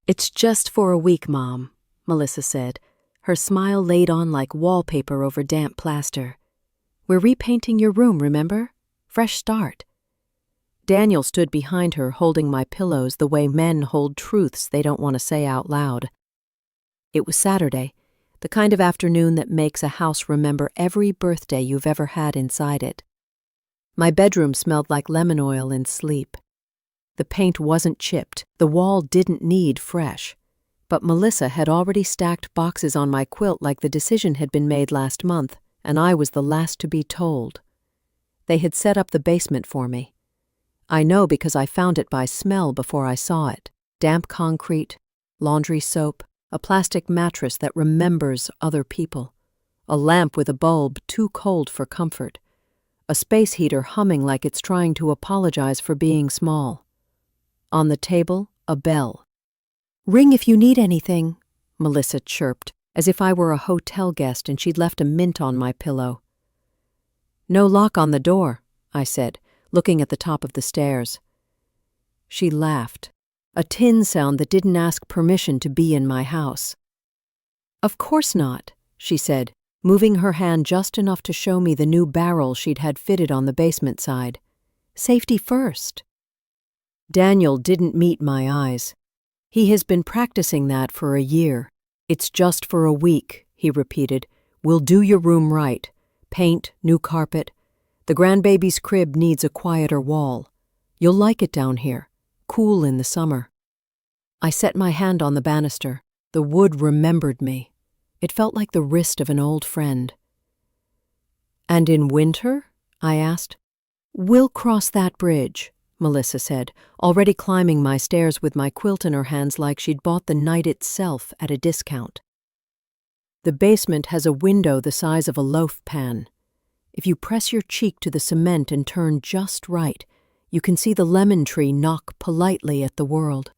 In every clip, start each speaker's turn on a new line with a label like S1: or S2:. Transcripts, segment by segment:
S1: It's just for a week, Mom, Melissa said, her smile laid on like wallpaper over damp plaster. We're repainting your room, remember? Fresh start. Daniel stood behind her, holding my pillows the way men hold truths they don't want to say out loud. It was Saturday, the kind of afternoon that makes a house remember every birthday you've ever had inside it. My bedroom smelled like lemon oil and sleep. The paint wasn't chipped, the wall didn't need fresh. But Melissa had already stacked boxes on my quilt like the decision had been made last month, and I was the last to be told. They had set up the basement for me. I know because I found it by smell before I saw it. Damp concrete, laundry soap, a plastic mattress that remembers other people, a lamp with a bulb too cold for comfort, a space heater humming like it's trying to apologize for being small. On the table, a bell. "Ring if you need anything," Melissa chirped, as if I were a hotel guest and she'd left a mint on my pillow. "No lock on the door," I said, looking at the top of the stairs. She laughed, a tin sound that didn't ask permission to be in my house. "Of course not," she said, moving her hand just enough to show me the new barrel she'd had fitted on the basement side. "Safety first." Daniel didn't meet my eyes. He has been practicing that for a year. "It's just for a week," he repeated. "We'll do your room right. Paint, new carpet. The grandbaby's crib needs a quieter wall. You'll like it down here. Cool in the summer." I set my hand on the banister. The wood remembered me. It felt like the wrist of an old friend. "And in winter?" I asked. "We'll cross that bridge," Melissa said, already climbing my stairs with my quilt in her hands like she'd bought the night itself at a discount. The basement has a window the size of a loaf pan. If you press your cheek to the cement and turn just right, you can see the lemon tree knock politely at the world.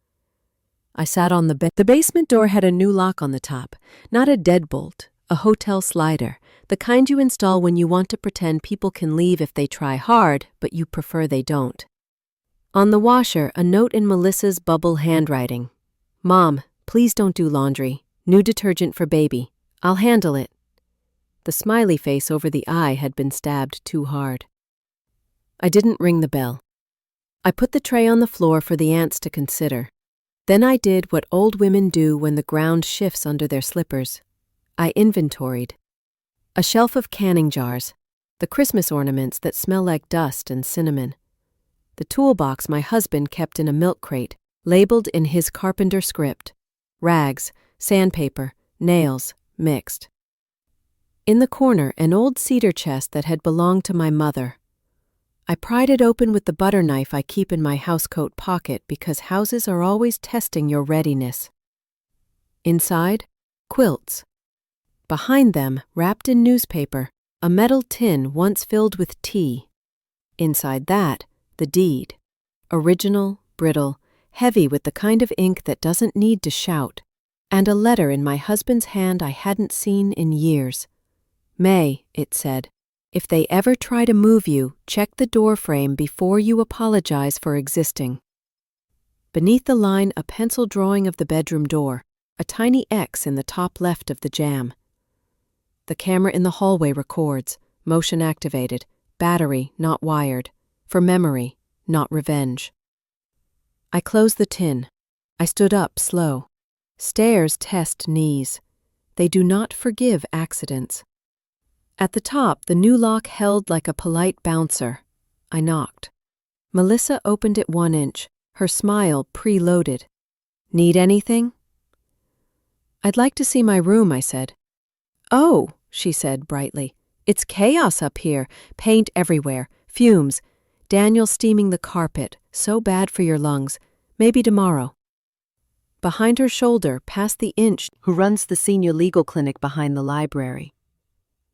S1: I sat on the bed. The basement door had a new lock on the top, not a deadbolt, a hotel slider, the kind you install when you want to pretend people can leave if they try hard, but you prefer they don't. On the washer, a note in Melissa's bubble handwriting. "Mom, please don't do laundry. New detergent for baby. I'll handle it." The smiley face over the eye had been stabbed too hard. I didn't ring the bell. I put the tray on the floor for the ants to consider. Then I did what old women do when the ground shifts under their slippers. I inventoried. A shelf of canning jars, the Christmas ornaments that smell like dust and cinnamon. The toolbox my husband kept in a milk crate, labeled in his carpenter script. Rags, sandpaper, nails, mixed. In the corner, an old cedar chest that had belonged to my mother. I pried it open with the butter knife I keep in my housecoat pocket because houses are always testing your readiness. Inside, quilts. Behind them, wrapped in newspaper, a metal tin once filled with tea. Inside that, the deed. Original, brittle, heavy with the kind of ink that doesn't need to shout. And a letter in my husband's hand I hadn't seen in years. "May," it said, "if they ever try to move you, check the door frame before you apologize for existing." Beneath the line, a pencil drawing of the bedroom door, a tiny X in the top left of the jamb. The camera in the hallway records, motion activated, battery not wired, for memory, not revenge. I closed the tin. I stood up slow. Stairs test knees. They do not forgive accidents. At the top, the new lock held like a polite bouncer. I knocked. Melissa opened it 1 inch, her smile preloaded. "Need anything?" "I'd like to see my room," I said. "Oh," she said brightly. "It's chaos up here. Paint everywhere. Fumes. Daniel steaming the carpet. So bad for your lungs. Maybe tomorrow." Behind her shoulder, past the inch who runs the senior legal clinic behind the library.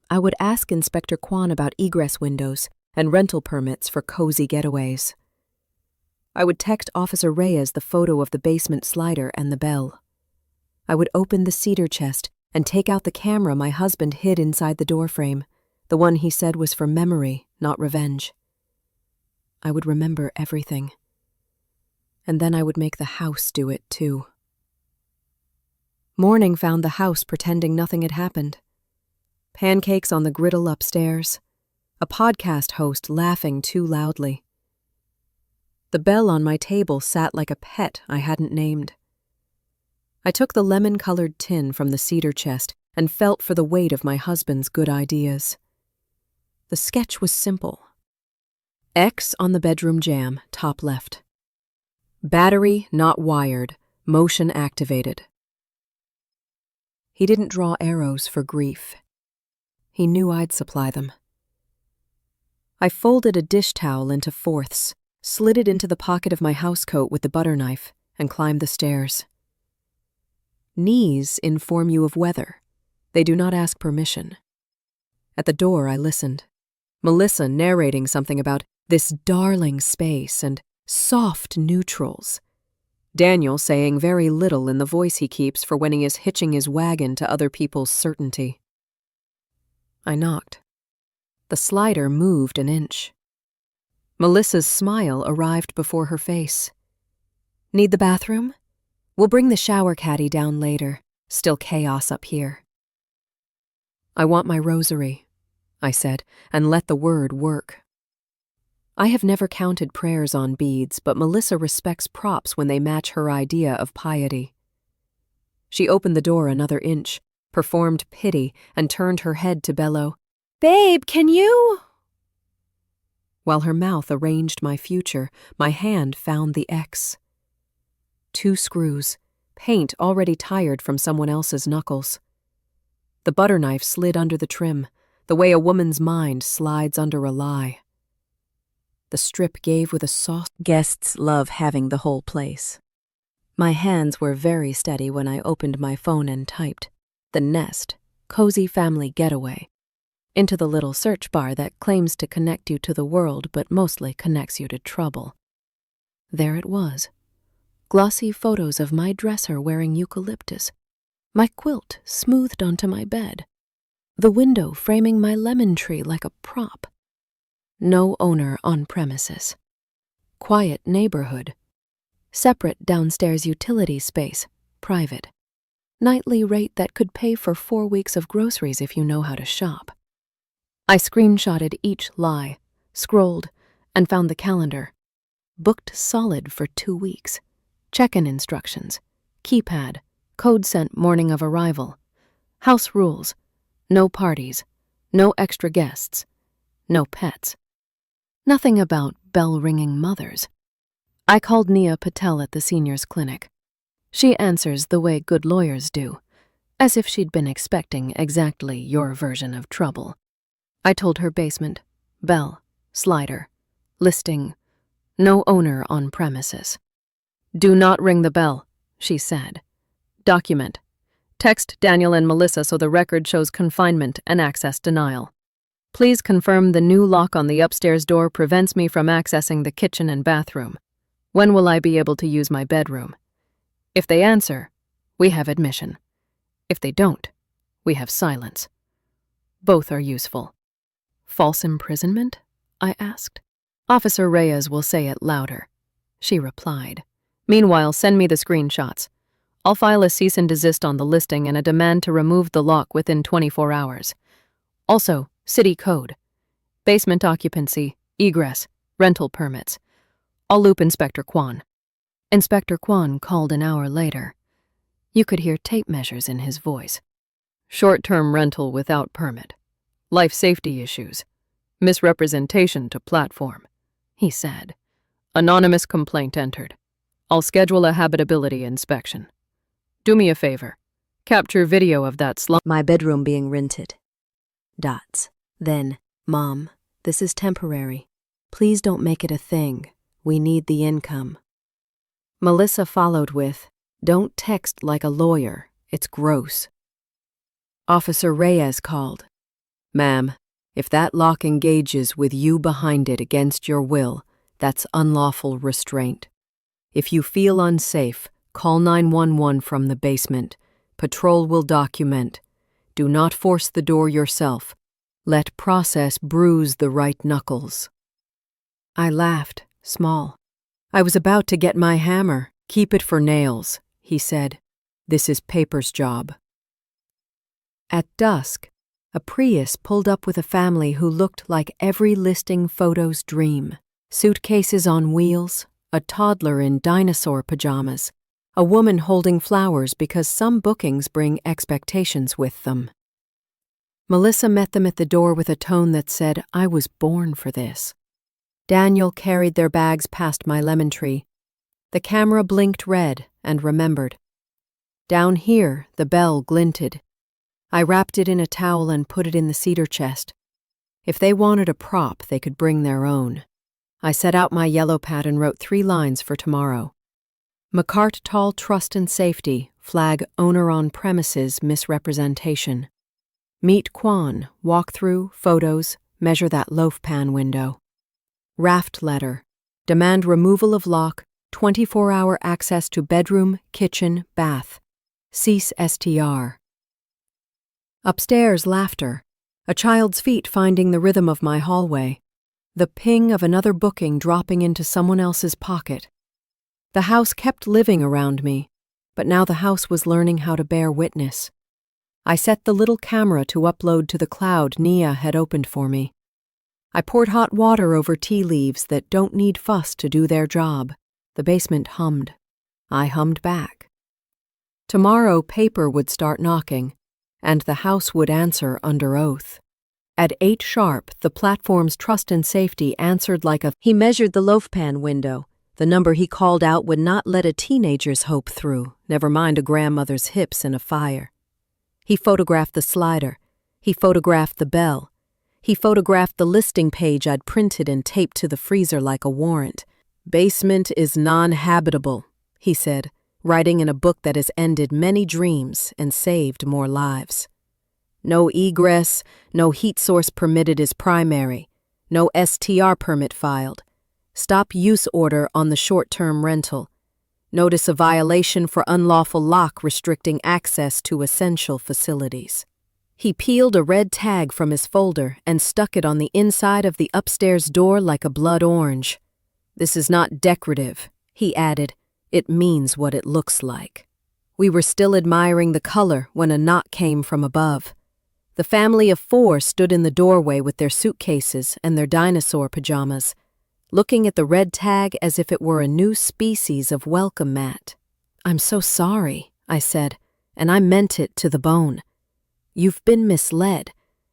S1: I would ask Inspector Kwan about egress windows and rental permits for cozy getaways. I would text Officer Reyes the photo of the basement slider and the bell. I would open the cedar chest and take out the camera my husband hid inside the doorframe, the one he said was for memory, not revenge. I would remember everything. And then I would make the house do it, too. Morning found the house pretending nothing had happened. Pancakes on the griddle upstairs. A podcast host laughing too loudly. The bell on my table sat like a pet I hadn't named. I took the lemon-colored tin from the cedar chest and felt for the weight of my husband's good ideas. The sketch was simple. X on the bedroom jamb, top left. Battery not wired, motion activated. He didn't draw arrows for grief. He knew I'd supply them. I folded a dish towel into fourths, slid it into the pocket of my housecoat with the butter knife, and climbed the stairs. Knees inform you of weather. They do not ask permission. At the door, I listened. Melissa narrating something about this darling space and soft neutrals. Daniel saying very little in the voice he keeps for when he is hitching his wagon to other people's certainty. I knocked. The slider moved an inch. Melissa's smile arrived before her face. Need the bathroom? We'll bring the shower caddy down later. Still chaos up here. I want my rosary, I said, and let the word work. I have never counted prayers on beads, but Melissa respects props when they match her idea of piety. She opened the door another inch, performed pity, and turned her head to bellow, "Babe, can you?" While her mouth arranged my future, my hand found the X. 2 screws, paint already tired from someone else's knuckles. The butter knife slid under the trim, the way a woman's mind slides under a lie. The strip gave with a soft. Guests love having the whole place. My hands were very steady when I opened my phone and typed, "The Nest, Cozy Family Getaway," into the little search bar that claims to connect you to the world but mostly connects you to trouble. There it was. Glossy photos of my dresser wearing eucalyptus, my quilt smoothed onto my bed, the window framing my lemon tree like a prop. No owner on premises. Quiet neighborhood. Separate downstairs utility space, private. Nightly rate that could pay for 4 weeks of groceries if you know how to shop. I screenshotted each lie, scrolled, and found the calendar. Booked solid for 2 weeks. Check-in instructions. Keypad. Code sent morning of arrival. House rules. No parties. No extra guests. No pets. Nothing about bell-ringing mothers. I called Nia Patel at the seniors' clinic. She answers the way good lawyers do, as if she'd been expecting exactly your version of trouble. I told her basement, bell, slider, listing, no owner on premises. Do not ring the bell, she said. Document. Text Daniel and Melissa so the record shows confinement and access denial. Please confirm the new lock on the upstairs door prevents me from accessing the kitchen and bathroom. When will I be able to use my bedroom? If they answer, we have admission. If they don't, we have silence. Both are useful. False imprisonment? I asked. Officer Reyes will say it louder. She replied. Meanwhile, send me the screenshots. I'll file a cease and desist on the listing and a demand to remove the lock within 24 hours. Also, city code. Basement occupancy, egress, rental permits. I'll loop Inspector Kwan. Inspector Kwan called an hour later. You could hear tape measures in his voice. Short-term rental without permit. Life safety issues. Misrepresentation to platform, he said. Anonymous complaint entered. I'll schedule a habitability inspection. Do me a favor. Capture video of that slump. My bedroom being rented. Dots. Then, Mom, this is temporary. Please don't make it a thing. We need the income. Melissa followed with, don't text like a lawyer. It's gross. Officer Reyes called. Ma'am, if that lock engages with you behind it against your will, that's unlawful restraint. If you feel unsafe, call 911 from the basement. Patrol will document. Do not force the door yourself. Let process bruise the right knuckles. I laughed, small. I was about to get my hammer. Keep it for nails, he said. This is Paper's job. At dusk, a Prius pulled up with a family who looked like every listing photo's dream. Suitcases on wheels, a toddler in dinosaur pajamas, a woman holding flowers because some bookings bring expectations with them. Melissa met them at the door with a tone that said, "I was born for this." Daniel carried their bags past my lemon tree. The camera blinked red and remembered. Down here, the bell glinted. I wrapped it in a towel and put it in the cedar chest. If they wanted a prop, they could bring their own. I set out my yellow pad and wrote 3 lines for tomorrow. McCart Tall Trust and Safety, flag owner on premises misrepresentation. Meet Quan, walkthrough, photos, measure that loaf pan window. Raft letter, demand removal of lock, 24-hour access to bedroom, kitchen, bath. Cease STR. Upstairs, laughter, a child's feet finding the rhythm of my hallway, the ping of another booking dropping into someone else's pocket. The house kept living around me, but now the house was learning how to bear witness. I set the little camera to upload to the cloud Nia had opened for me. I poured hot water over tea leaves that don't need fuss to do their job. The basement hummed. I hummed back. Tomorrow, Paper would start knocking, and the house would answer under oath. At 8 sharp, the platform's trust and safety answered like a... He measured the loaf pan window. The number he called out would not let a teenager's hope through, never mind a grandmother's hips in a fire. He photographed the slider. He photographed the bell. He photographed the listing page I'd printed and taped to the freezer like a warrant. "Basement is non-habitable," he said, writing in a book that has ended many dreams and saved more lives. "No egress, no heat source permitted is primary. No STR permit filed. Stop use order on the short-term rental. Notice of violation for unlawful lock restricting access to essential facilities." He peeled a red tag from his folder and stuck it on the inside of the upstairs door like a blood orange. "This is not decorative," he added. "It means what it looks like." We were still admiring the color when a knock came from above. The family of 4 stood in the doorway with their suitcases and their dinosaur pajamas, looking at the red tag as if it were a new species of welcome mat. "I'm so sorry," I said, and I meant it to the bone. "You've been misled.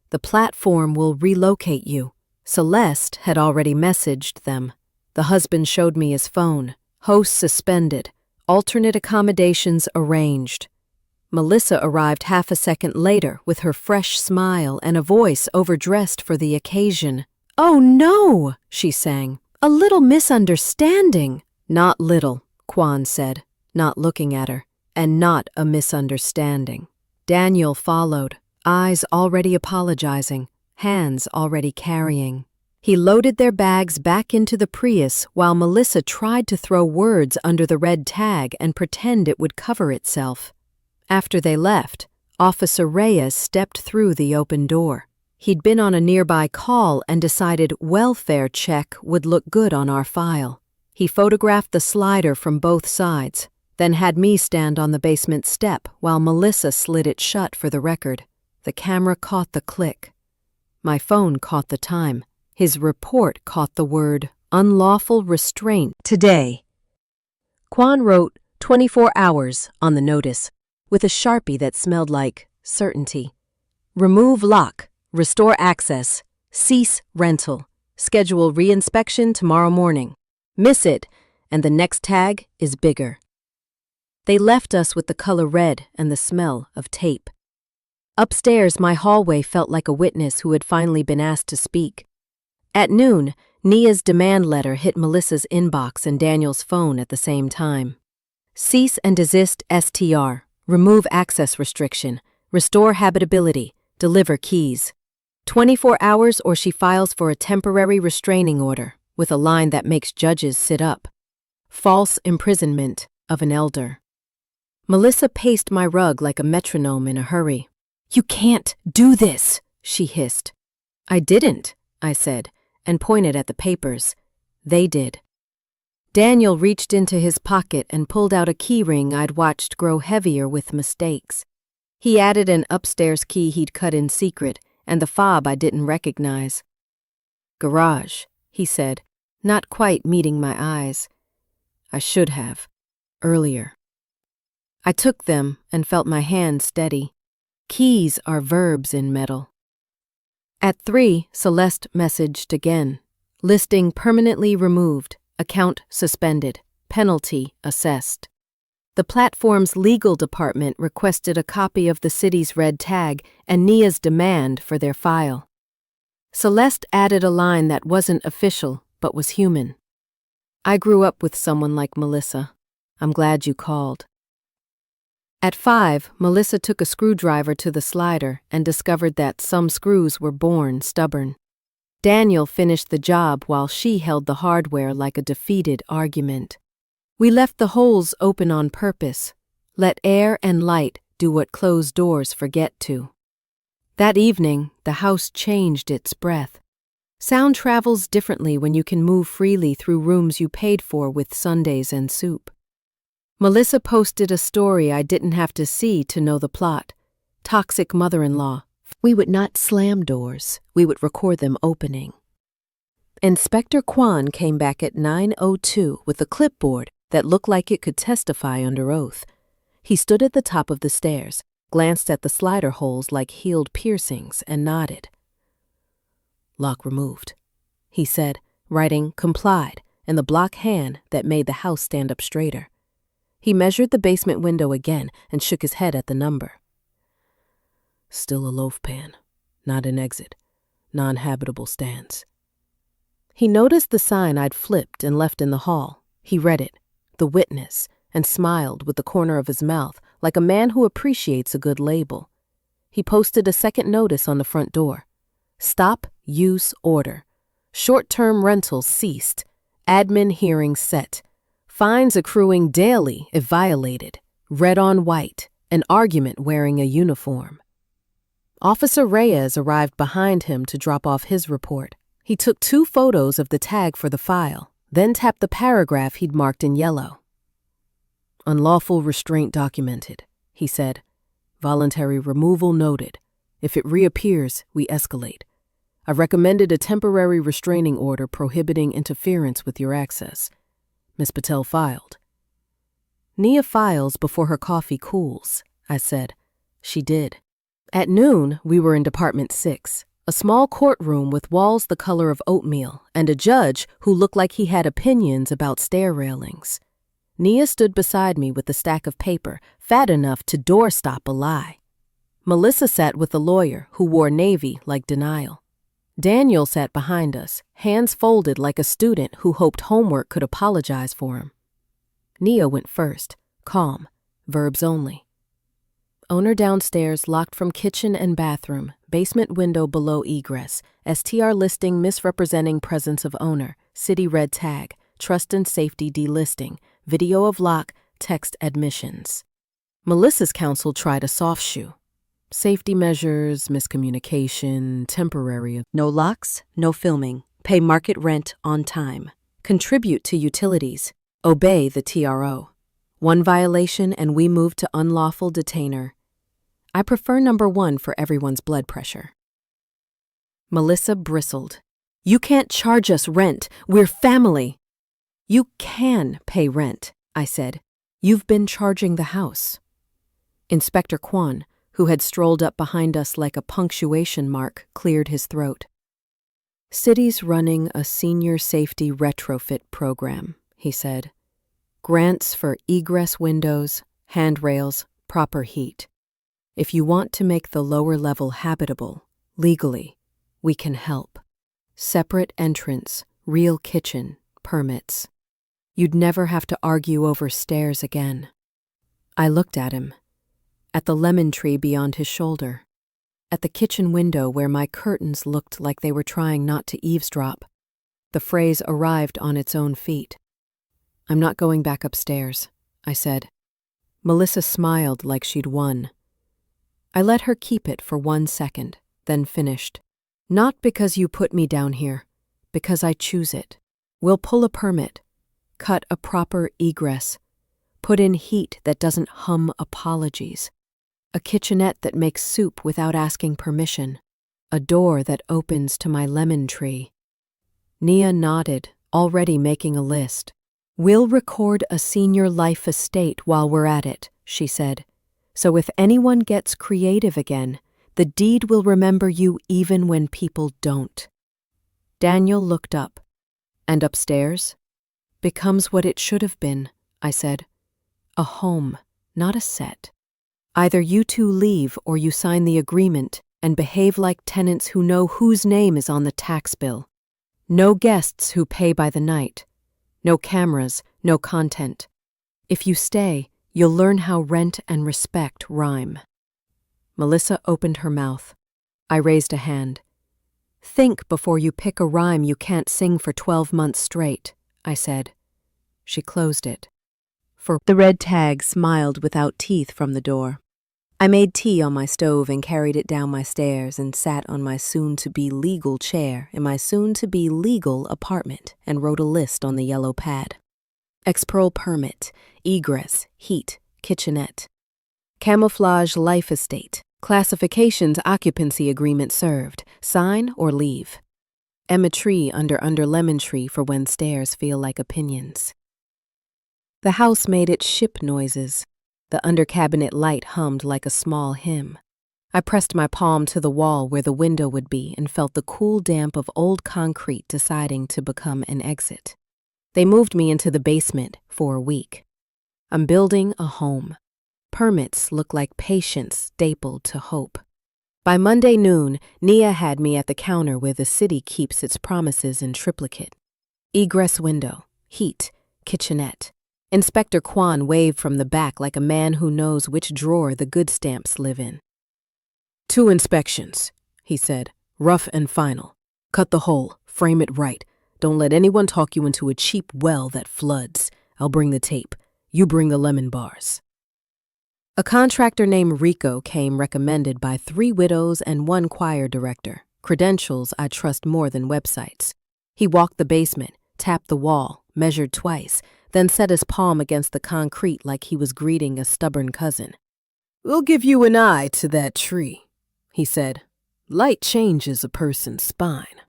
S1: The platform will relocate you." Celeste had already messaged them. The husband showed me his phone. Host suspended. Alternate accommodations arranged. Melissa arrived half a second later with her fresh smile and a voice overdressed for the occasion. "Oh no," she sang. "A little misunderstanding." "Not little," Quan said, not looking at her, "and not a misunderstanding." Daniel followed, eyes already apologizing, hands already carrying. He loaded their bags back into the Prius while Melissa tried to throw words under the red tag and pretend it would cover itself. After they left, Officer Reyes stepped through the open door. He'd been on a nearby call and decided welfare check would look good on our file. He photographed the slider from both sides, then had me stand on the basement step while Melissa slid it shut for the record. The camera caught the click. My phone caught the time. His report caught the word unlawful restraint. Today. Quan wrote 24 hours on the notice with a Sharpie that smelled like certainty. Remove lock, restore access, cease rental, schedule reinspection tomorrow morning. Miss it, and the next tag is bigger. They left us with the color red and the smell of tape. Upstairs, my hallway felt like a witness who had finally been asked to speak. At noon, Nia's demand letter hit Melissa's inbox and Daniel's phone at the same time. Cease and desist STR. Remove access restriction. Restore habitability. Deliver keys. 24 hours or she files for a temporary restraining order, with a line that makes judges sit up. False imprisonment of an elder. Melissa paced my rug like a metronome in a hurry. "You can't do this," she hissed. "I didn't," I said, and pointed at the papers. They did. Daniel reached into his pocket and pulled out a key ring I'd watched grow heavier with mistakes. He added an upstairs key he'd cut in secret and the fob I didn't recognize. "Garage," he said, not quite meeting my eyes. I should have. Earlier. I took them and felt my hand steady. Keys are verbs in metal. At 3, Celeste messaged again. Listing permanently removed. Account suspended. Penalty assessed. The platform's legal department requested a copy of the city's red tag and Nia's demand for their file. Celeste added a line that wasn't official, but was human. "I grew up with someone like Melissa. I'm glad you called." At 5, Melissa took a screwdriver to the slider and discovered that some screws were born stubborn. Daniel finished the job while she held the hardware like a defeated argument. We left the holes open on purpose. Let air and light do what closed doors forget to. That evening, the house changed its breath. Sound travels differently when you can move freely through rooms you paid for with sundaes and soup. Melissa posted a story I didn't have to see to know the plot. Toxic mother-in-law. We would not slam doors. We would record them opening. Inspector Kwan came back at 9:02 with a clipboard that looked like it could testify under oath. He stood at the top of the stairs, glanced at the slider holes like healed piercings, and nodded. "Lock removed," he said, writing "complied" in the block hand that made the house stand up straighter. He measured the basement window again and shook his head at the number. "Still a loaf pan, not an exit, non-habitable stands." He noticed the sign I'd flipped and left in the hall. He read it, "The Witness," and smiled with the corner of his mouth like a man who appreciates a good label. He posted a second notice on the front door. "Stop use order. Short-term rentals ceased. Admin hearing set. Fines accruing daily if violated. Red on white. An argument wearing a uniform." Officer Reyes arrived behind him to drop off his report. He took 2 photos of the tag for the file, then tapped the paragraph he'd marked in yellow. "Unlawful restraint documented," he said. "Voluntary removal noted. If it reappears, we escalate. I recommended a temporary restraining order prohibiting interference with your access. Miss Patel filed." "Nia files before her coffee cools," I said. She did. At noon, we were in Department 6, a small courtroom with walls the color of oatmeal and a judge who looked like he had opinions about stair railings. Nia stood beside me with a stack of paper, fat enough to doorstop a lie. Melissa sat with a lawyer who wore navy like denial. Daniel sat behind us, hands folded like a student who hoped homework could apologize for him. Nia went first, calm, verbs only. "Owner downstairs locked from kitchen and bathroom, basement window below egress, STR listing misrepresenting presence of owner, city red tag, trust and safety delisting, video of lock, text admissions." Melissa's counsel tried a soft shoe. "Safety measures, miscommunication, temporary. No locks, no filming. Pay market rent on time. Contribute to utilities. Obey the TRO. 1 violation and we move to unlawful detainer. I prefer number 1 for everyone's blood pressure." Melissa bristled. "You can't charge us rent. We're family." "You can pay rent," I said. "You've been charging the house." Inspector Kwan, who had strolled up behind us like a punctuation mark, cleared his throat. "City's running a senior safety retrofit program," he said. "Grants for egress windows, handrails, proper heat. If you want to make the lower level habitable, legally, we can help. Separate entrance, real kitchen, permits. You'd never have to argue over stairs again." I looked at him. At the lemon tree beyond his shoulder, at the kitchen window where my curtains looked like they were trying not to eavesdrop. The phrase arrived on its own feet. "I'm not going back upstairs," I said. Melissa smiled like she'd won. I let her keep it for 1 second, then finished. "Not because you put me down here, because I choose it. We'll pull a permit. Cut a proper egress. Put in heat that doesn't hum apologies. A kitchenette that makes soup without asking permission. A door that opens to my lemon tree. Nia nodded, already making a list. We'll record a senior life estate while we're at it, she said. So if anyone gets creative again, the deed will remember you even when people don't. Daniel looked up. And upstairs? Becomes what it should have been, I said. A home, not a set. Either you two leave or you sign the agreement and behave like tenants who know whose name is on the tax bill. No guests who pay by the night. No cameras, no content. If you stay, you'll learn how rent and respect rhyme. Melissa opened her mouth. I raised a hand. Think before you pick a rhyme you can't sing for 12 months straight, I said. She closed it. The red tag smiled without teeth from the door. I made tea on my stove and carried it down my stairs and sat on my soon-to-be legal chair in my soon-to-be legal apartment and wrote a list on the yellow pad. Expearl permit, egress, heat, kitchenette. Camouflage life estate, classifications occupancy agreement served, sign or leave. Emma tree under lemon tree for when stairs feel like opinions. The house made its ship noises. The under-cabinet light hummed like a small hymn. I pressed my palm to the wall where the window would be and felt the cool damp of old concrete deciding to become an exit. They moved me into the basement for a week. I'm building a home. Permits look like patience stapled to hope. By Monday noon, Nia had me at the counter where the city keeps its promises in triplicate. Egress window, heat, kitchenette. Inspector Kwan waved from the back like a man who knows which drawer the good stamps live in. 2 inspections, he said, rough and final. Cut the hole, frame it right. Don't let anyone talk you into a cheap well that floods. I'll bring the tape. You bring the lemon bars. A contractor named Rico came recommended by 3 widows and 1 choir director, credentials I trust more than websites. He walked the basement, tapped the wall, measured twice, then set his palm against the concrete like he was greeting a stubborn cousin. We'll give you an eye to that tree, he said. Light changes a person's spine.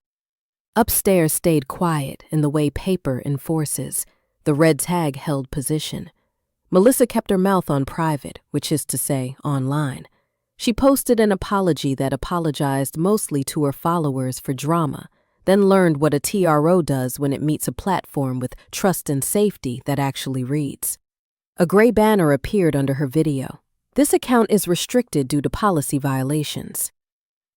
S1: Upstairs stayed quiet in the way paper enforces. The red tag held position. Melissa kept her mouth on private, which is to say, online. She posted an apology that apologized mostly to her followers for drama, then learned what a TRO does when it meets a platform with trust and safety that actually reads. A gray banner appeared under her video. This account is restricted due to policy violations.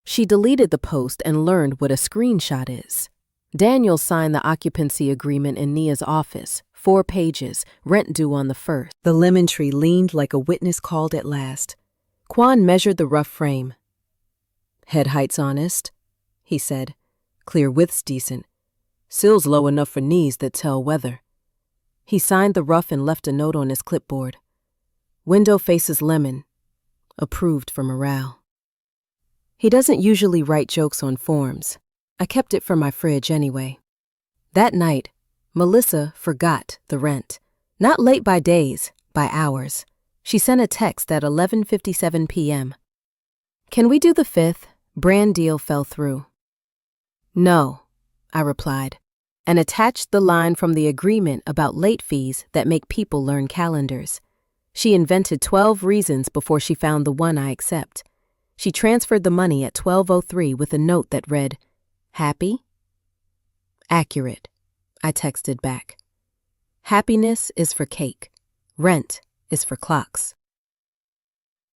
S1: She deleted the post and learned what a screenshot is. Daniel signed the occupancy agreement in Nia's office, 4 pages, rent due on the 1st. The lemon tree leaned like a witness called at last. Kwan measured the rough frame. Head height's honest, he said. Clear width's decent. Sill's low enough for knees that tell weather. He signed the rough and left a note on his clipboard. Window faces lemon. Approved for morale. He doesn't usually write jokes on forms. I kept it for my fridge anyway. That night, Melissa forgot the rent. Not late by days, by hours. She sent a text at 11:57 p.m. Can we do the 5th? Brand deal fell through. No, I replied, and attached the line from the agreement about late fees that make people learn calendars. She invented 12 reasons before she found the one I accept. She transferred the money at 12:03 with a note that read, Happy? Accurate, I texted back. Happiness is for cake. Rent is for clocks.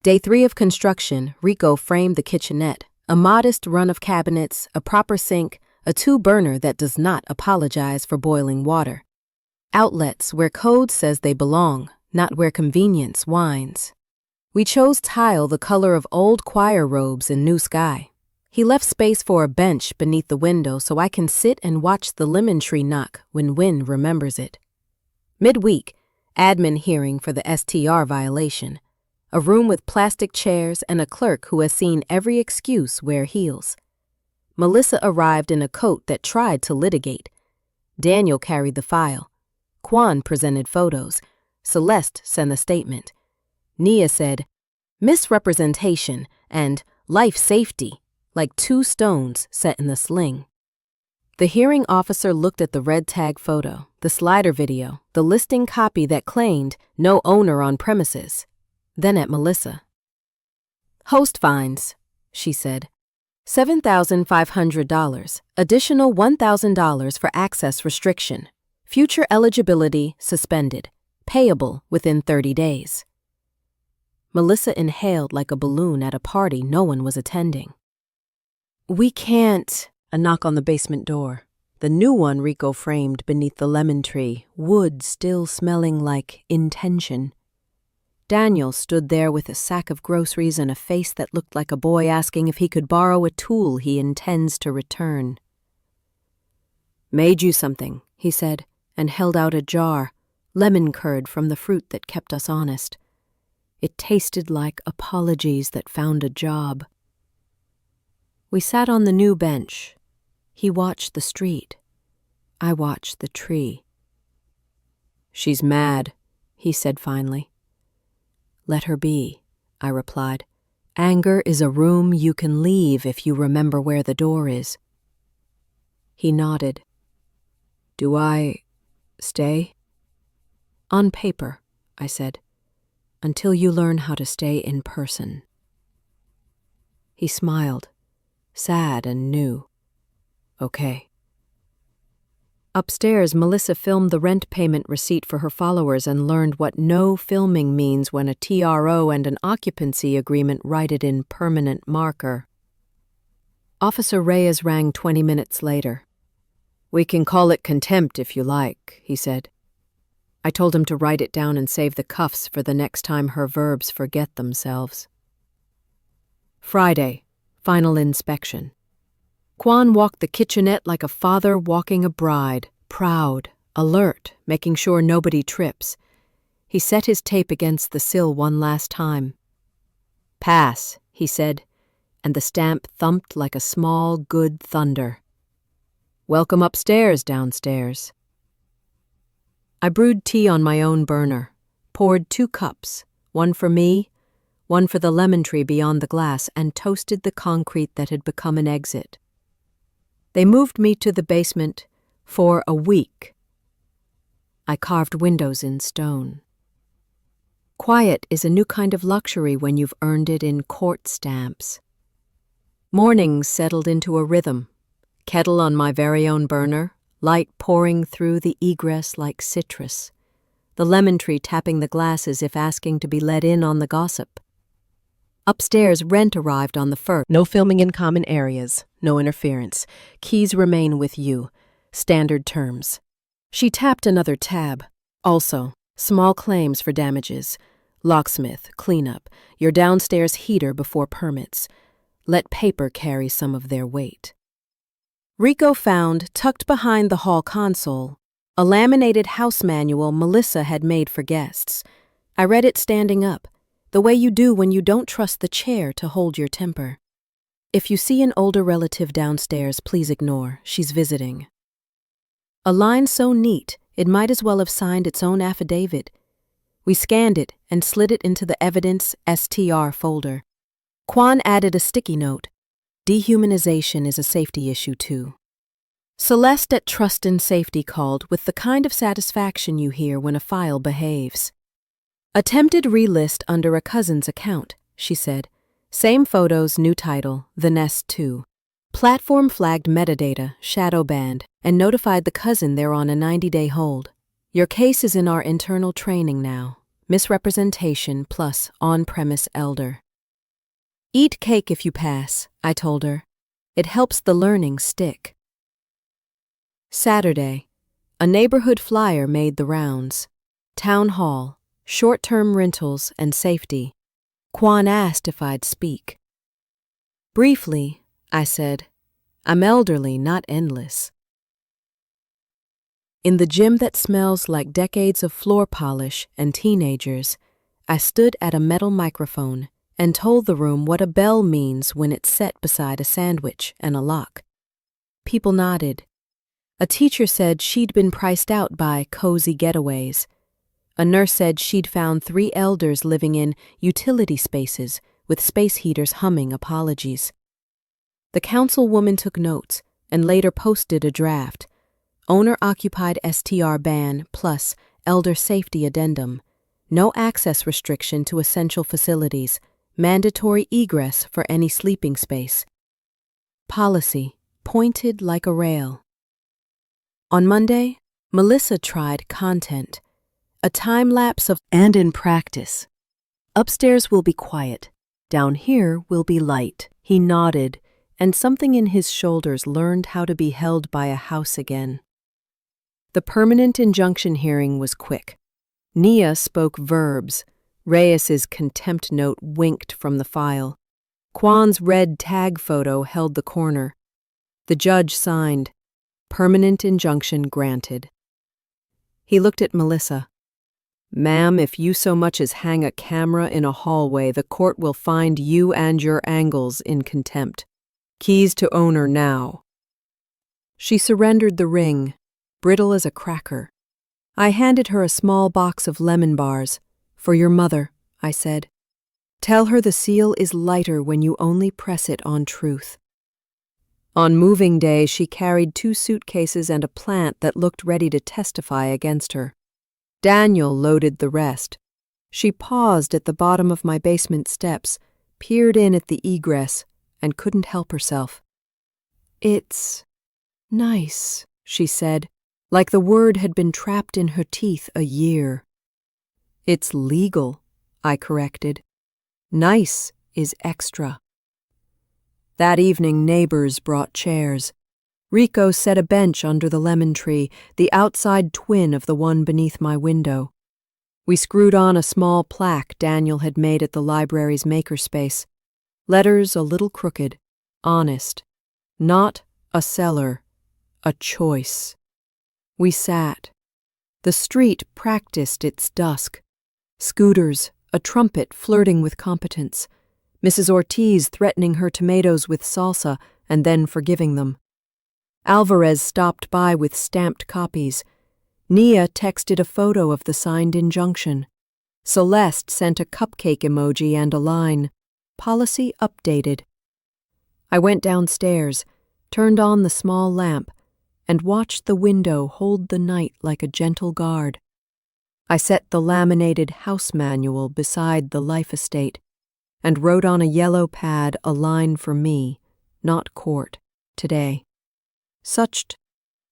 S1: Day 3 of construction, Rico framed the kitchenette, a modest run of cabinets, a proper sink, a 2-burner that does not apologize for boiling water. Outlets where code says they belong, not where convenience whines. We chose tile the color of old choir robes in new sky. He left space for a bench beneath the window so I can sit and watch the lemon tree knock when Wynn remembers it. Midweek, admin hearing for the STR violation. A room with plastic chairs and a clerk who has seen every excuse wear heels. Melissa arrived in a coat that tried to litigate. Daniel carried the file. Kwan presented photos. Celeste sent a statement. Nia said, misrepresentation and life safety, like two stones set in a sling. The hearing officer looked at the red tag photo, the slider video, the listing copy that claimed no owner on premises, then at Melissa. Host fines, she said. $7,500, additional $1,000 for access restriction. Future eligibility suspended, payable within 30 days. Melissa inhaled like a balloon at a party no one was attending. We can't. A knock on the basement door. The new one Rico framed beneath the lemon tree, wood still smelling like intention. Daniel stood there with a sack of groceries and a face that looked like a boy asking if he could borrow a tool he intends to return. Made you something, he said, and held out a jar, lemon curd from the fruit that kept us honest. It tasted like apologies that found a job. We sat on the new bench. He watched the street. I watched the tree. She's mad, he said finally. Let her be, I replied. Anger is a room you can leave if you remember where the door is. He nodded. Do I stay? On paper, I said, until you learn how to stay in person. He smiled, sad and new. Okay. Upstairs, Melissa filmed the rent payment receipt for her followers and learned what no filming means when a TRO and an occupancy agreement write it in permanent marker. Officer Reyes rang 20 minutes later. We can call it contempt if you like, he said. I told him to write it down and save the cuffs for the next time her verbs forget themselves. Friday, final inspection. Kwan walked the kitchenette like a father walking a bride, proud, alert, making sure nobody trips. He set his tape against the sill one last time. Pass, he said, and the stamp thumped like a small, good thunder. Welcome upstairs, downstairs. I brewed tea on my own burner, poured 2 cups, one for me, one for the lemon tree beyond the glass, and toasted the concrete that had become an exit. They moved me to the basement for a week. I carved windows in stone. Quiet is a new kind of luxury when you've earned it in court stamps. Mornings settled into a rhythm. Kettle on my very own burner, light pouring through the egress like citrus. The lemon tree tapping the glass as if asking to be let in on the gossip. Upstairs, rent arrived on the 1st. No filming in common areas, no interference. Keys remain with you. Standard terms. She tapped another tab. Also, small claims for damages. Locksmith, cleanup, your downstairs heater before permits. Let paper carry some of their weight. Rico found, tucked behind the hall console, a laminated house manual Melissa had made for guests. I read it standing up. The way you do when you don't trust the chair to hold your temper. If you see an older relative downstairs, please ignore. She's visiting. A line so neat, it might as well have signed its own affidavit. We scanned it and slid it into the evidence STR folder. Kwan added a sticky note. Dehumanization is a safety issue too. Celeste at Trust and Safety called with the kind of satisfaction you hear when a file behaves. Attempted relist under a cousin's account, she said. Same photos, new title, The Nest 2. Platform flagged metadata, shadow banned, and notified the cousin they're on a 90-day hold. Your case is in our internal training now. Misrepresentation plus on-premise elder. Eat cake if you pass, I told her. It helps the learning stick. Saturday. A neighborhood flyer made the rounds. Town hall. Short-term rentals and safety. Kwan asked if I'd speak. Briefly, I said, I'm elderly, not endless. In the gym that smells like decades of floor polish and teenagers, I stood at a metal microphone and told the room what a bell means when it's set beside a sandwich and a lock. People nodded. A teacher said she'd been priced out by cozy getaways. A nurse said she'd found 3 elders living in utility spaces with space heaters humming apologies. The councilwoman took notes and later posted a draft. Owner-occupied STR ban plus elder safety addendum. No access restriction to essential facilities. Mandatory egress for any sleeping space. Policy, pointed like a rail. On Monday, Melissa tried content. A time lapse of and in practice. Upstairs will be quiet. Down here will be light. He nodded, and something in his shoulders learned how to be held by a house again. The permanent injunction hearing was quick. Nia spoke verbs. Reyes's contempt note winked from the file. Kwan's red tag photo held the corner. The judge signed. Permanent injunction granted. He looked at Melissa. "Ma'am, if you so much as hang a camera in a hallway, the court will find you and your angles in contempt. Keys to owner now." She surrendered the ring, brittle as a cracker. I handed her a small box of lemon bars. "For your mother," I said. "Tell her the seal is lighter when you only press it on truth." On moving day, she carried 2 suitcases and a plant that looked ready to testify against her. Daniel loaded the rest. She paused at the bottom of my basement steps, peered in at the egress, and couldn't help herself. "It's nice," she said, like the word had been trapped in her teeth a year. "It's legal," I corrected. "Nice is extra." That evening, neighbors brought chairs. Rico set a bench under the lemon tree, the outside twin of the one beneath my window. We screwed on a small plaque Daniel had made at the library's makerspace. Letters a little crooked, honest. Not a seller, a choice. We sat. The street practiced its dusk. Scooters, a trumpet flirting with competence. Mrs. Ortiz threatening her tomatoes with salsa and then forgiving them. Alvarez stopped by with stamped copies. Nia texted a photo of the signed injunction. Celeste sent a cupcake emoji and a line, "Policy updated." I went downstairs, turned on the small lamp, and watched the window hold the night like a gentle guard. I set the laminated house manual beside the life estate and wrote on a yellow pad a line for me, not court, today. Such,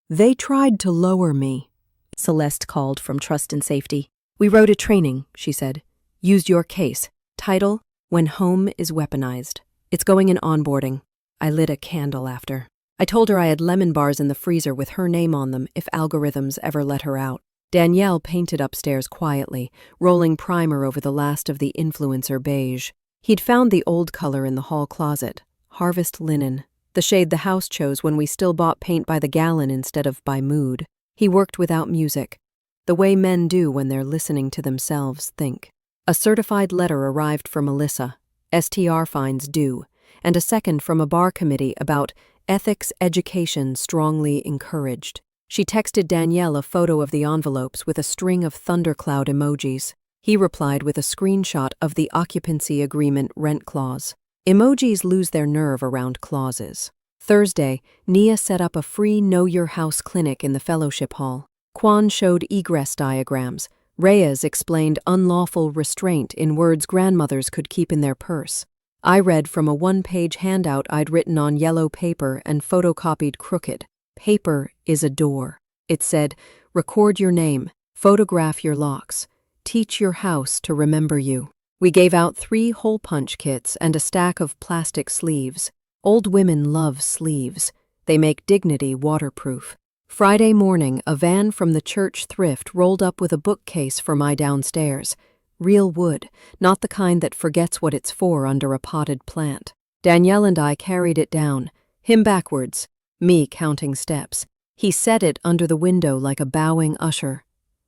S1: "They tried to lower me," Celeste called from Trust and Safety. "We wrote a training," she said. "Used your case. Title, When Home is Weaponized. It's going in onboarding." I lit a candle after. I told her I had lemon bars in the freezer with her name on them if algorithms ever let her out. Danielle painted upstairs quietly, rolling primer over the last of the influencer beige. He'd found the old color in the hall closet, harvest linen, the shade the house chose when we still bought paint by the gallon instead of by mood. He worked without music, the way men do when they're listening to themselves think. A certified letter arrived for Melissa, STR fines due, and a second from a bar committee about ethics education strongly encouraged. She texted Danielle a photo of the envelopes with a string of thundercloud emojis. He replied with a screenshot of the occupancy agreement rent clause. Emojis lose their nerve around clauses. Thursday, Nia set up a free Know Your House clinic in the fellowship hall. Kwan showed egress diagrams. Reyes explained unlawful restraint in words grandmothers could keep in their purse. I read from a one-page handout I'd written on yellow paper and photocopied crooked. "Paper is a door." It said, "Record your name, photograph your locks, teach your house to remember you." We gave out 3 hole punch kits and a stack of plastic sleeves. Old women love sleeves. They make dignity waterproof. Friday morning, a van from the church thrift rolled up with a bookcase for my downstairs. Real wood, not the kind that forgets what it's for under a potted plant. Danielle and I carried it down, him backwards, me counting steps. He set it under the window like a bowing usher.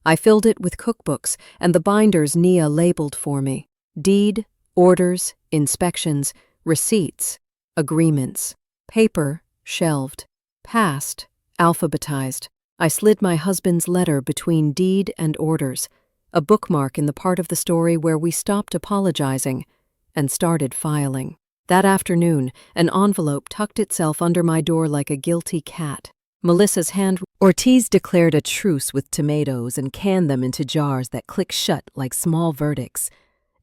S1: I filled it with cookbooks and the binders Nia labeled for me. Deed, orders, inspections, receipts, agreements. Paper, shelved. Passed, Alphabetized, I slid my husband's letter between deed and orders, a bookmark in the part of the story where we stopped apologizing and started filing. That afternoon, an envelope tucked itself under my door like a guilty cat. Melissa's hand. Ortiz declared a truce with tomatoes and canned them into jars that click shut like small verdicts.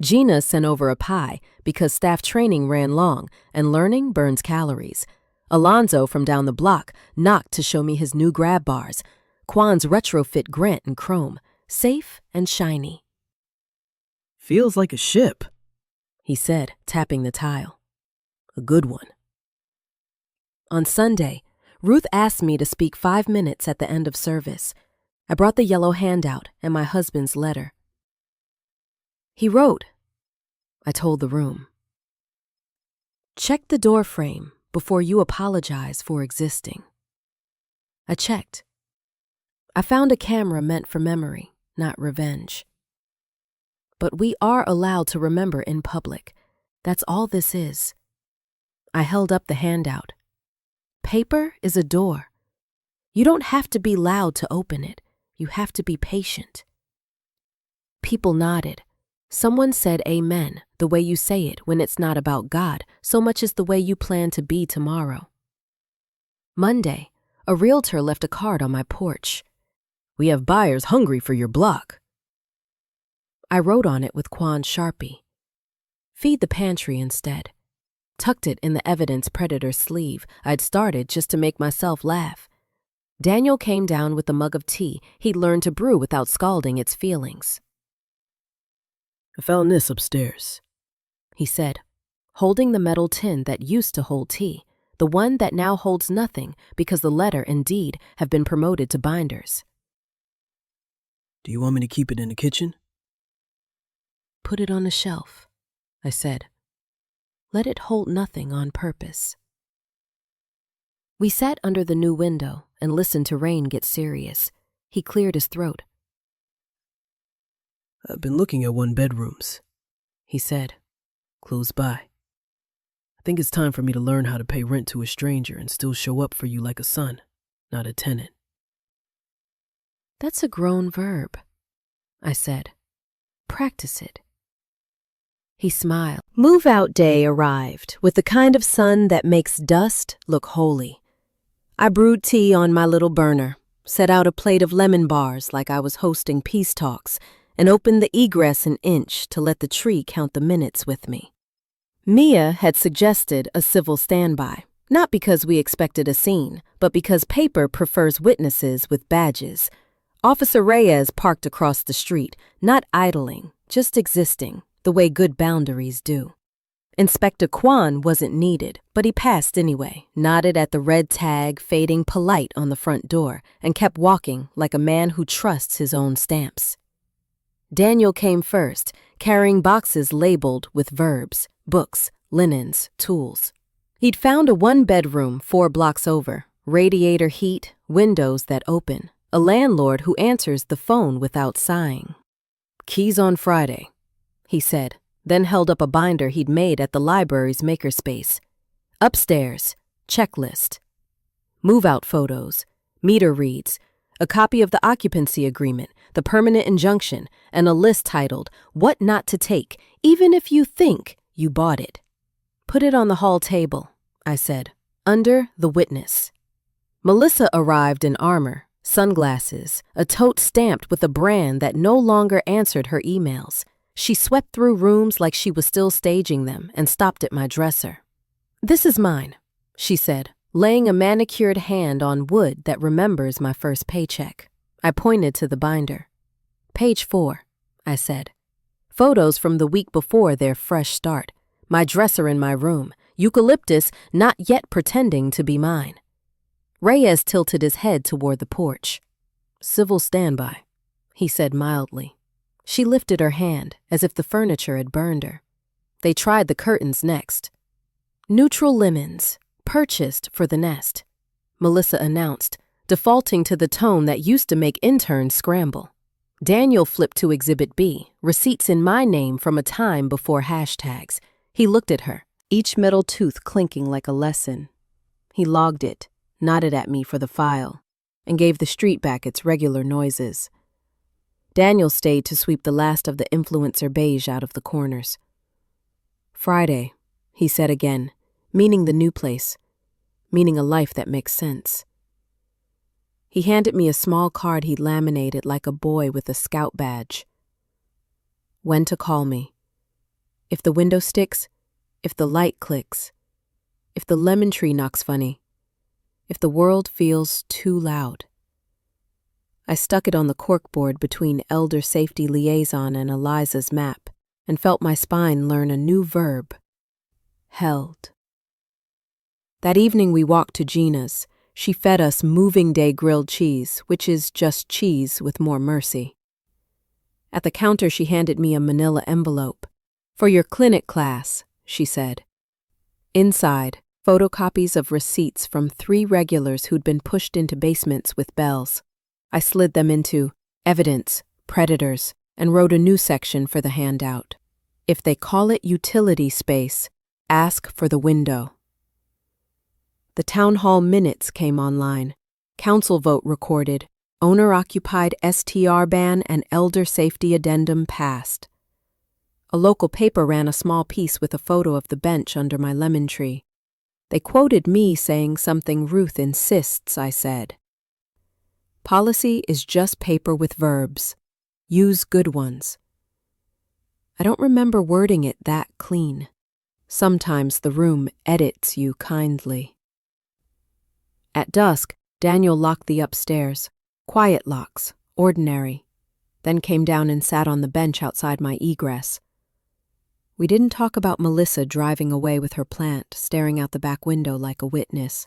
S1: Gina sent over a pie because staff training ran long and learning burns calories. Alonzo from down the block knocked to show me his new grab bars. Quan's retrofit Grant in chrome, safe and shiny.
S2: Feels like a ship,
S1: he said, tapping the tile. A good one. On Sunday, Ruth asked me to speak 5 minutes at the end of service. I brought the yellow handout and my husband's letter. He wrote, I told the room. Check the door frame before you apologize for existing. I checked. I found a camera meant for memory, not revenge. But we are allowed to remember in public. That's all this is. I held up the handout. Paper is a door. You don't have to be loud to open it. You have to be patient. People nodded. Someone said amen, the way you say it when it's not about God so much as the way you plan to be tomorrow. Monday, a realtor left a card on my porch. We have buyers hungry for your block. I wrote on it with Quan's Sharpie. Feed the pantry instead. Tucked it in the evidence predator sleeve I'd started just to make myself laugh. Daniel came down with a mug of tea he'd learned to brew without scalding its feelings.
S2: I found this upstairs,
S1: he said, holding the metal tin that used to hold tea, the one that now holds nothing because the letter and deed have been promoted to binders.
S2: Do you want me to keep it in the kitchen?
S1: Put it on the shelf, I said. Let it hold nothing on purpose. We sat under the new window and listened to Rain get serious. He cleared his throat.
S2: I've been looking at one-bedrooms, he said, close by. I think it's time for me to learn how to pay rent to a stranger and still show up for you like a son, not a tenant.
S1: That's a grown verb, I said. Practice it. He smiled. Move-out day arrived with the kind of sun that makes dust look holy. I brewed tea on my little burner, set out a plate of lemon bars like I was hosting peace talks, and opened the egress an inch to let the tree count the minutes with me. Mia had suggested a civil standby, not because we expected a scene, but because paper prefers witnesses with badges. Officer Reyes parked across the street, not idling, just existing, the way good boundaries do. Inspector Quan wasn't needed, but he passed anyway, nodded at the red tag fading polite on the front door, and kept walking like a man who trusts his own stamps. Daniel came first, carrying boxes labeled with verbs, books, linens, tools. He'd found a one-bedroom 4 blocks over, radiator heat, windows that open, a landlord who answers the phone without sighing. Keys on Friday, he said, then held up a binder he'd made at the library's makerspace. Upstairs, checklist. Move-out photos, meter reads, a copy of the occupancy agreement, the permanent injunction, and a list titled, What Not to Take, even if you think you bought it. Put it on the hall table, I said, under the witness. Melissa arrived in armor, sunglasses, a tote stamped with a brand that no longer answered her emails. She swept through rooms like she was still staging them and stopped at my dresser. This is mine, she said, laying a manicured hand on wood that remembers my first paycheck. I pointed to the binder. Page 4, I said. Photos from the week before their fresh start. My dresser in my room, eucalyptus not yet pretending to be mine. Reyes tilted his head toward the porch. Civil standby, he said mildly. She lifted her hand as if the furniture had burned her. They tried the curtains next. Neutral lemons, purchased for the nest, Melissa announced, defaulting to the tone that used to make interns scramble. Daniel flipped to Exhibit B, receipts in my name from a time before hashtags. He looked at her, each metal tooth clinking like a lesson. He logged it, nodded at me for the file. and gave the street back its regular noises. Daniel stayed to sweep the last of the influencer beige out of the corners. Friday, he said again, meaning the new place, meaning a life that makes sense. He handed me a small card he'd laminated like a boy with a scout badge. When to call me. If the window sticks, if the light clicks, if the lemon tree knocks funny, if the world feels too loud. I stuck it on the corkboard between Elder Safety Liaison and Eliza's map and felt my spine learn a new verb. Held. That evening we walked to Gina's. She fed us moving day grilled cheese, which is just cheese with more mercy. At the counter she handed me a manila envelope. For your clinic class, she said. Inside, photocopies of receipts from 3 regulars who'd been pushed into basements with bells. I slid them into evidence, predators, and wrote a new section for the handout. If they call it utility space, ask for the window. The town hall minutes came online. Council vote recorded. Owner-occupied STR ban and elder safety addendum passed. A local paper ran a small piece with a photo of the bench under my lemon tree. They quoted me saying something Ruth insists I said. Policy is just paper with verbs. Use good ones. I don't remember wording it that clean. Sometimes the room edits you kindly. At dusk, Daniel locked the upstairs. Quiet locks, ordinary. Then came down and sat on the bench outside my egress. We didn't talk about Melissa driving away with her plant, staring out the back window like a witness.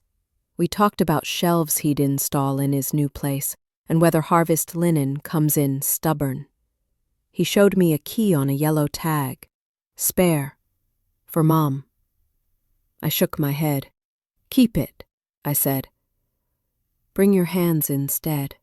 S1: We talked about shelves he'd install in his new place and whether harvest linen comes in stubborn. He showed me a key on a yellow tag. Spare. For Mom. I shook my head. Keep it, I said. Bring your hands instead.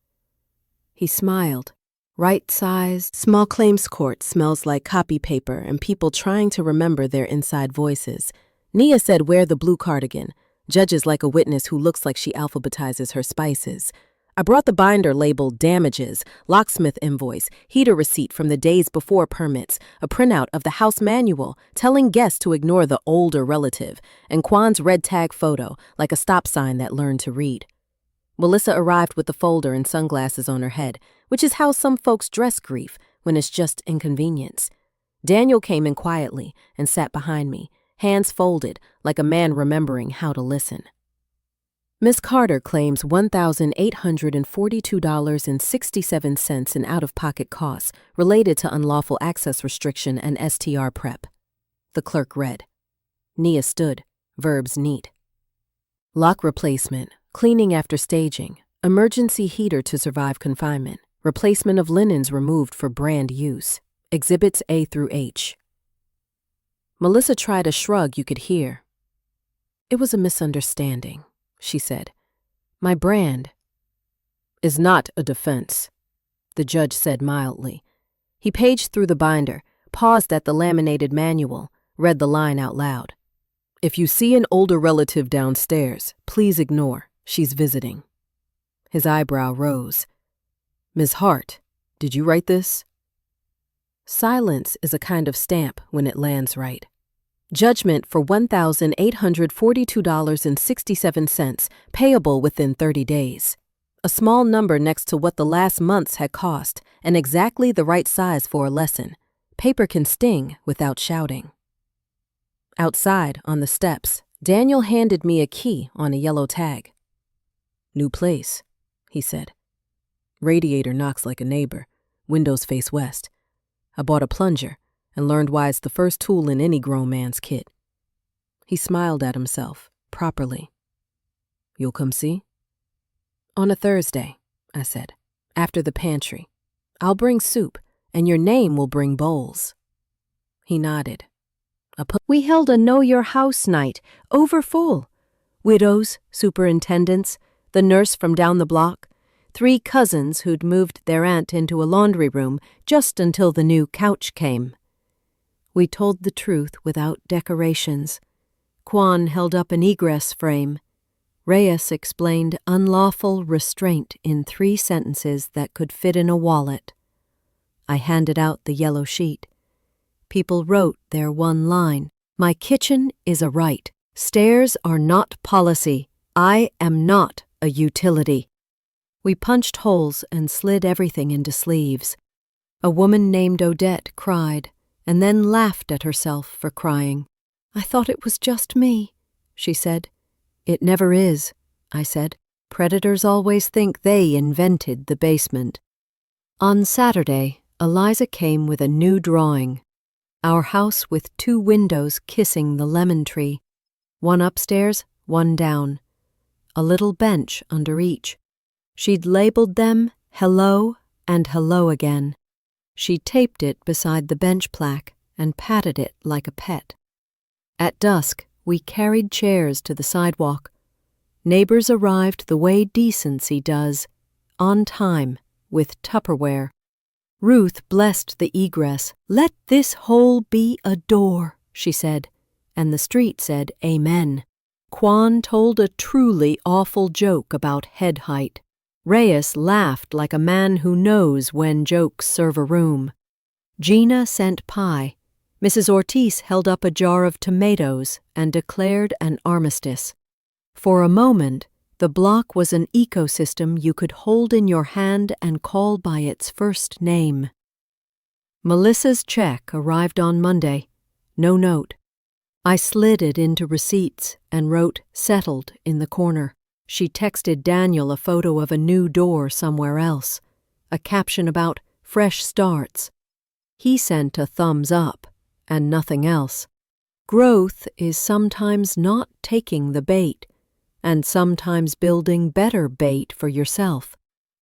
S1: He smiled. Right size, small claims court smells like copy paper and people trying to remember their inside voices. Nia said wear the blue cardigan. Judges like a witness who looks like she alphabetizes her spices. I brought the binder labeled damages, locksmith invoice, heater receipt from the days before permits, a printout of the house manual telling guests to ignore the older relative, and Kwan's red tag photo like a stop sign that learned to read. Melissa arrived with the folder and sunglasses on her head, which is how some folks dress grief when it's just inconvenience. Daniel came in quietly and sat behind me, hands folded like a man remembering how to listen. Miss Carter claims $1,842.67 in out-of-pocket costs related to unlawful access restriction and STR prep. The clerk read. Nia stood, verbs neat. Lock replacement, cleaning after staging, emergency heater to survive confinement, replacement of linens removed for brand use, exhibits A through H. Melissa tried a shrug you could hear. It was a misunderstanding, she said. My brand is not a defense, the judge said mildly. He paged through the binder, paused at the laminated manual, read the line out loud. If you see an older relative downstairs, please ignore. She's visiting. His eyebrow rose. Ms. Hart, did you write this? Silence is a kind of stamp when it lands right. Judgment for $1,842.67, payable within 30 days. A small number next to what the last months had cost, and exactly the right size for a lesson. Paper can sting without shouting. Outside, on the steps, Daniel handed me a key on a yellow tag. New place, he said. Radiator knocks like a neighbor. Windows face west. I bought a plunger and learned why it's the first tool in any grown man's kit. He smiled at himself, properly. You'll come see? On a Thursday, I said, after the pantry. I'll bring soup, and your name will bring bowls. He nodded. We held a Know Your House night, over full. Widows, superintendents, the nurse from down the block, 3 cousins who'd moved their aunt into a laundry room just until the new couch came. We told the truth without decorations. Kwan held up an egress frame. Reyes explained unlawful restraint in 3 sentences that could fit in a wallet. I handed out the yellow sheet. People wrote their one line. My kitchen is a right. Stairs are not policy. I am not a utility. We punched holes and slid everything into sleeves. A woman named Odette cried, and then laughed at herself for crying. I thought it was just me, she said. It never is, I said. Predators always think they invented the basement. On Saturday, Eliza came with a new drawing. Our house with 2 windows kissing the lemon tree. 1 upstairs, 1 down. A little bench under each. She'd labeled them Hello and Hello Again. She taped it beside the bench plaque and patted it like a pet. At dusk, we carried chairs to the sidewalk. Neighbors arrived the way decency does, on time, with Tupperware. Ruth blessed the egress. Let this hole be a door, she said, and the street said amen. Quan told a truly awful joke about head height. Reyes laughed like a man who knows when jokes serve a room. Gina sent pie. Mrs. Ortiz held up a jar of tomatoes and declared an armistice. For a moment, the block was an ecosystem you could hold in your hand and call by its first name. Melissa's check arrived on Monday. No note. I slid it into receipts and wrote settled in the corner. She texted Daniel a photo of a new door somewhere else, a caption about fresh starts. He sent a thumbs up and nothing else. Growth is sometimes not taking the bait, and sometimes building better bait for yourself.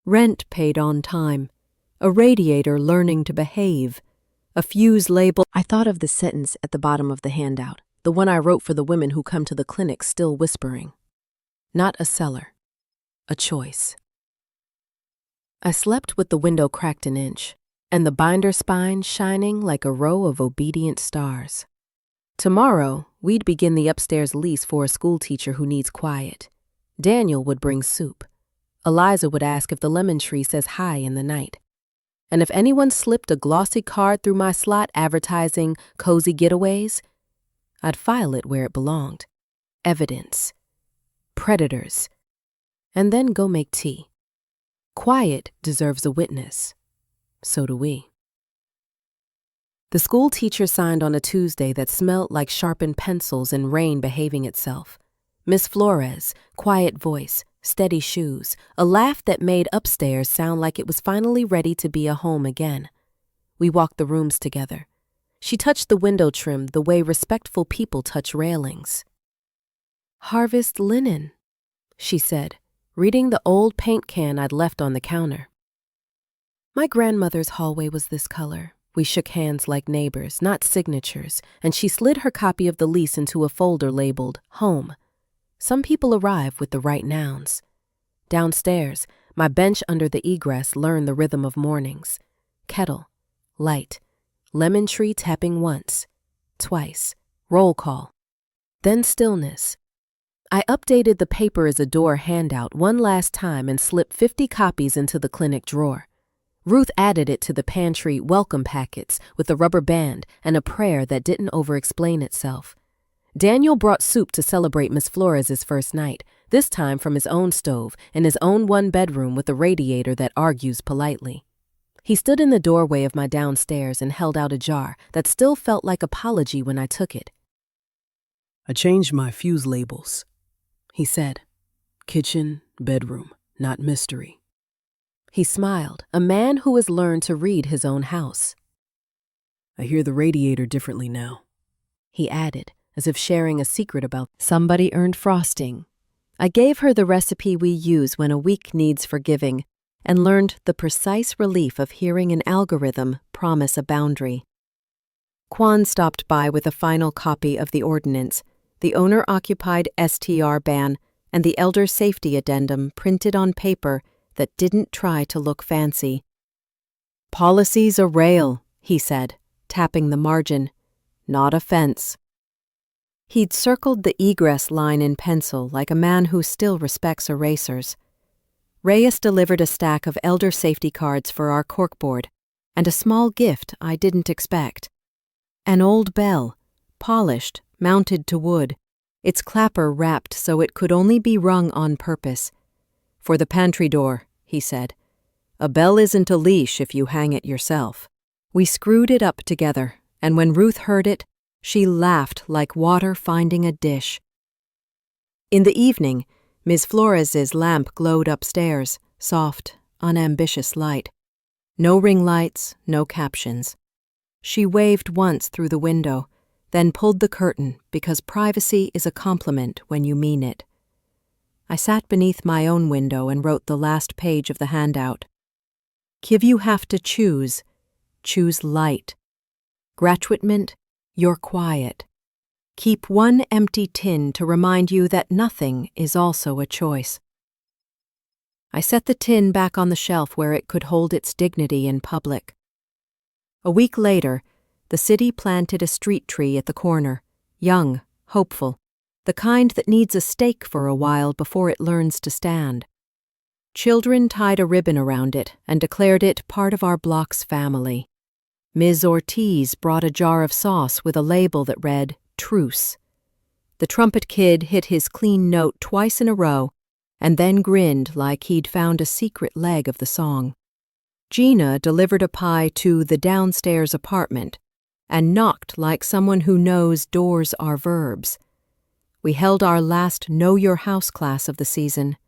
S1: Rent paid on time, a radiator learning to behave, a fuse label.
S3: I thought of the sentence at the bottom of the handout, the one I wrote for the women who come to the clinic still whispering. Not a seller, a choice. I slept with the window cracked an inch, and the binder spine shining like a row of obedient stars. Tomorrow, we'd begin the upstairs lease for a school teacher who needs quiet. Daniel would bring soup. Eliza would ask if the lemon tree says hi in the night. And if anyone slipped a glossy card through my slot advertising cozy getaways, I'd file it where it belonged. Evidence. Predators. And then go make tea. Quiet deserves a witness. So do we. The school teacher signed on a Tuesday that smelled like sharpened pencils and rain behaving itself. Miss Flores, quiet voice, steady shoes, a laugh that made upstairs sound like it was finally ready to be a home again. We walked the rooms together. She touched the window trim the way respectful people touch railings. Harvest linen, she said, reading the old paint can I'd left on the counter. My grandmother's hallway was this color. We shook hands like neighbors, not signatures, and she slid her copy of the lease into a folder labeled Home. Some people arrive with the right nouns. Downstairs, my bench under the egress learned the rhythm of mornings. Kettle, light, lemon tree tapping once, twice, roll call. Then stillness. I updated the paper as a door handout one last time and slipped 50 copies into the clinic drawer. Ruth added it to the pantry welcome packets with a rubber band and a prayer that didn't over-explain itself. Daniel brought soup to celebrate Miss Flores' first night, this time from his own stove in his own one-bedroom with a radiator that argues politely. He stood in the doorway of my downstairs and held out a jar that still felt like apology when I took it.
S2: I changed my fuse labels, he said. Kitchen, bedroom, not mystery.
S3: He smiled, a man who has learned to read his own house.
S2: I hear the radiator differently now,
S3: he added, as if sharing a secret about
S1: somebody earned frosting. I gave her the recipe we use when a week needs forgiving and learned the precise relief of hearing an algorithm promise a boundary. Quan stopped by with a final copy of the ordinance, the owner-occupied STR ban, and the elder safety addendum printed on paper that didn't try to look fancy. Policy's a rail, he said, tapping the margin, not a fence. He'd circled the egress line in pencil like a man who still respects erasers. Reyes delivered a stack of elder safety cards for our corkboard, and a small gift I didn't expect. An old bell, polished, mounted to wood, its clapper wrapped so it could only be rung on purpose. "For the pantry door," he said. "A bell isn't a leash if you hang it yourself." We screwed it up together, and when Ruth heard it, she laughed like water finding a dish. In the evening, Ms. Flores's lamp glowed upstairs, soft, unambitious light. No ring lights, no captions. She waved once through the window, then pulled the curtain because privacy is a compliment when you mean it. I sat beneath my own window and wrote the last page of the handout. "Kiv, you have to choose. Choose light. Gratuitment, you're quiet. Keep one empty tin to remind you that nothing is also a choice." I set the tin back on the shelf where it could hold its dignity in public. A week later, the city planted a street tree at the corner, young, hopeful, the kind that needs a stake for a while before it learns to stand. Children tied a ribbon around it and declared it part of our block's family. Ms. Ortiz brought a jar of sauce with a label that read, "Truce." The trumpet kid hit his clean note twice in a row and then grinned like he'd found a secret leg of the song. Gina delivered a pie to the downstairs apartment and knocked like someone who knows doors are verbs. We held our last Know Your House class of the season.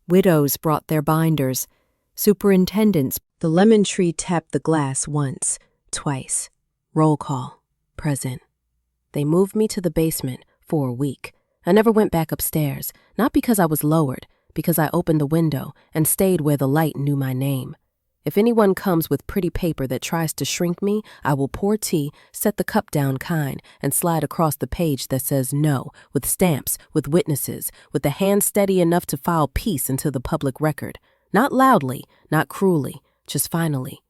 S1: Widows brought their binders. Superintendents.
S3: The lemon tree tapped the glass once, twice. Roll call. Present. They moved me to the basement for a week. I never went back upstairs, not because I was lowered, because I opened the window and stayed where the light knew my name. If anyone comes with pretty paper that tries to shrink me, I will pour tea, set the cup down kind, and slide across the page that says no, with stamps, with witnesses, with the hand steady enough to file peace into the public record. Not loudly, not cruelly, just finally.